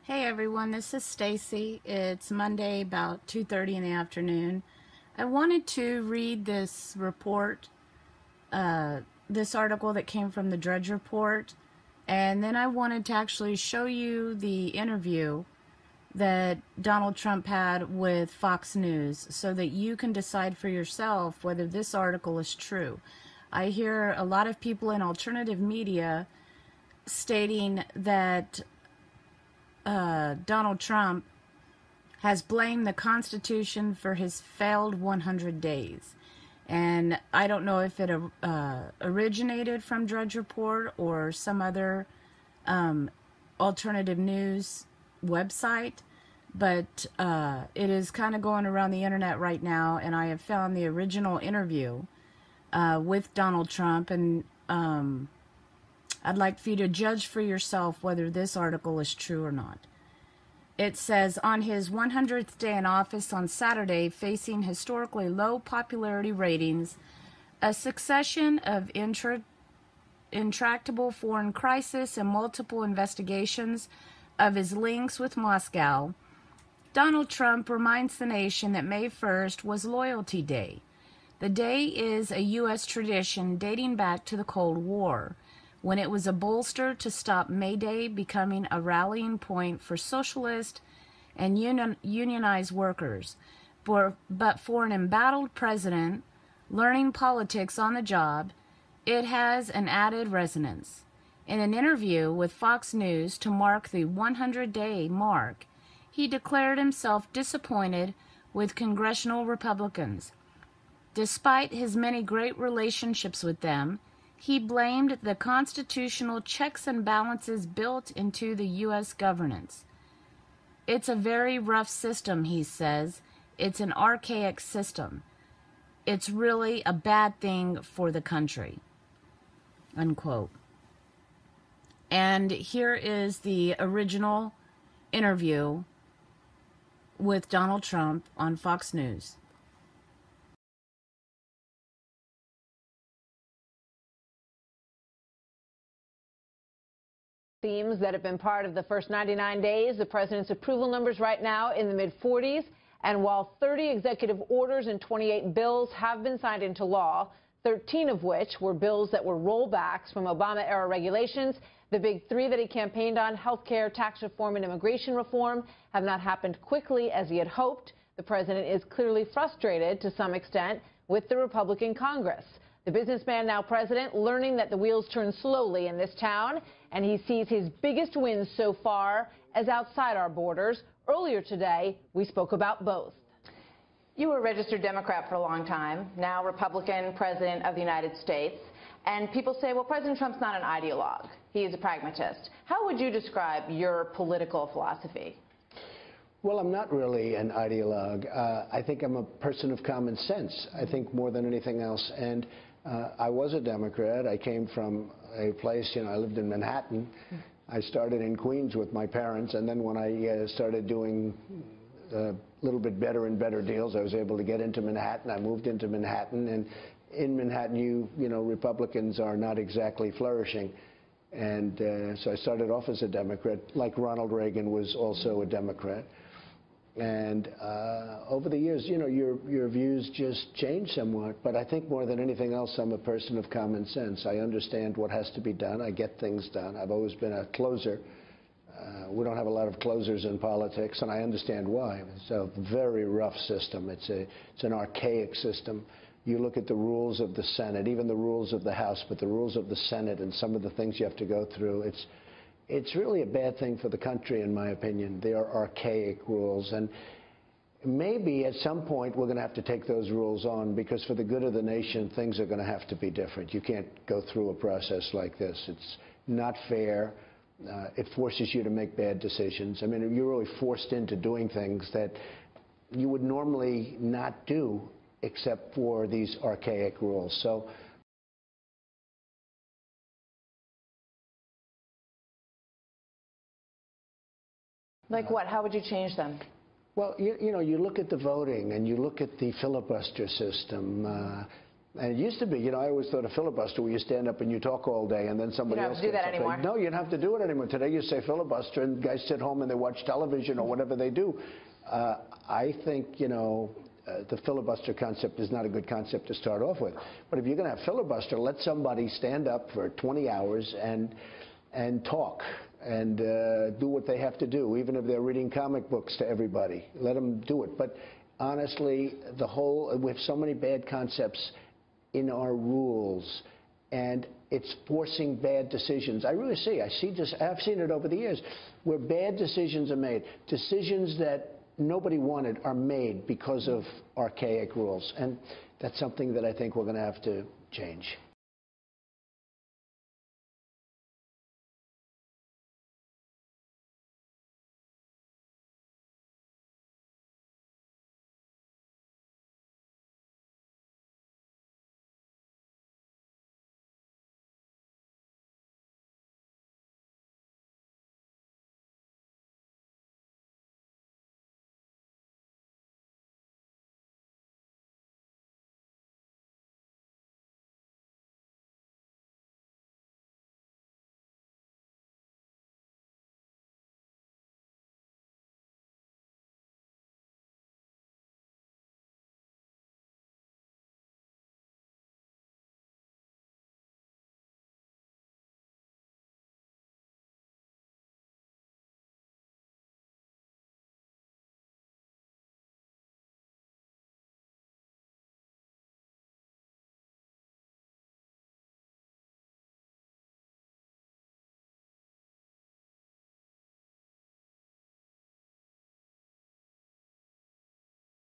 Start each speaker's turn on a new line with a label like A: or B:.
A: Hey everyone, this is Stacy. It's Monday about 2:30 in the afternoon. I wanted to read this report, this article that came from the Drudge Report, and then I wanted to actually show you the interview that Donald Trump had with Fox News so that you can decide for yourself whether this article is true. I hear a lot of people in alternative media stating that Donald Trump has blamed the Constitution for his failed 100 days. And I don't know if it originated from Drudge Report or some other alternative news website, but it is kind of going around the internet right now, and I have found the original interview with Donald Trump, and I'd like for you to judge for yourself whether this article is true or not. It says, on his 100th day in office on Saturday, facing historically low popularity ratings, a succession of intractable foreign crisis and multiple investigations of his links with Moscow, Donald Trump reminds the nation that May 1st was Loyalty Day. The day is a U.S. tradition dating back to the Cold War, when it was a bolster to stop May Day becoming a rallying point for socialist and unionized workers. But for an embattled president learning politics on the job, it has an added resonance. In an interview with Fox News to mark the 100-day mark, he declared himself disappointed with congressional Republicans. Despite his many great relationships with them, he blamed the constitutional checks and balances built into the U.S. governance. It's a very rough system, he says. It's an archaic system. It's really a bad thing for the country. Unquote. And here is the original interview with Donald Trump on Fox News.
B: Themes that have been part of the first 99 days. The president's approval numbers right now in the mid-40s. And while 30 executive orders and 28 bills have been signed into law, 13 of which were bills that were rollbacks from Obama-era regulations, the big three that he campaigned on, health care, tax reform, and immigration reform, have not happened quickly as he had hoped. The president is clearly frustrated to some extent with the Republican Congress. The businessman, now president, learning that the wheels turn slowly in this town, and he sees his biggest wins so far as outside our borders. Earlier today, we spoke about both. You were a registered Democrat for a long time, now Republican president of the United States. And people say, well, President Trump's not an ideologue. He is a pragmatist. How would you describe your political philosophy?
C: Well, I'm not really an ideologue. I think I'm a person of common sense, I think, more than anything else. And I was a Democrat. I came from a place, I lived in Manhattan. I started in Queens with my parents, and then when I started doing a little bit better and better deals, I was able to get into Manhattan. I moved into Manhattan, and in Manhattan, Republicans are not exactly flourishing. And so I started off as a Democrat, like Ronald Reagan was also a Democrat. And over the years, your views just change somewhat. But I think more than anything else, I'm a person of common sense. I understand what has to be done. I get things done. I've always been a closer. We don't have a lot of closers in politics, and I understand why. It's a very rough system. It's an archaic system. You look at the rules of the Senate, even the rules of the House, but the rules of the Senate and some of the things you have to go through, it's really a bad thing for the country, in my opinion. They are archaic rules, and maybe at some point we're going to have to take those rules on, because for the good of the nation, things are going to have to be different. You can't go through a process like this. It's not fair. It forces you to make bad decisions. I mean, you're really forced into doing things that you would normally not do except for these archaic rules. So
B: Like what? How would you change them?
C: Well, you look at the voting and you look at the filibuster system. And it used to be, I always thought a filibuster where you stand up and you talk all day and then somebody else
B: You don't have to do that anymore.
C: No, you don't have to do it anymore. Today you say filibuster and guys sit home and they watch television or whatever they do. I think, the filibuster concept is not a good concept to start off with. But if you're going to have filibuster, let somebody stand up for 20 hours and talk and do what they have to do, even if they're reading comic books to everybody. Let them do it. But honestly, we have so many bad concepts in our rules, and it's forcing bad decisions. I really see. I've seen it over the years, where bad decisions are made. Decisions that nobody wanted are made because of archaic rules, and that's something that I think we're going to have to change.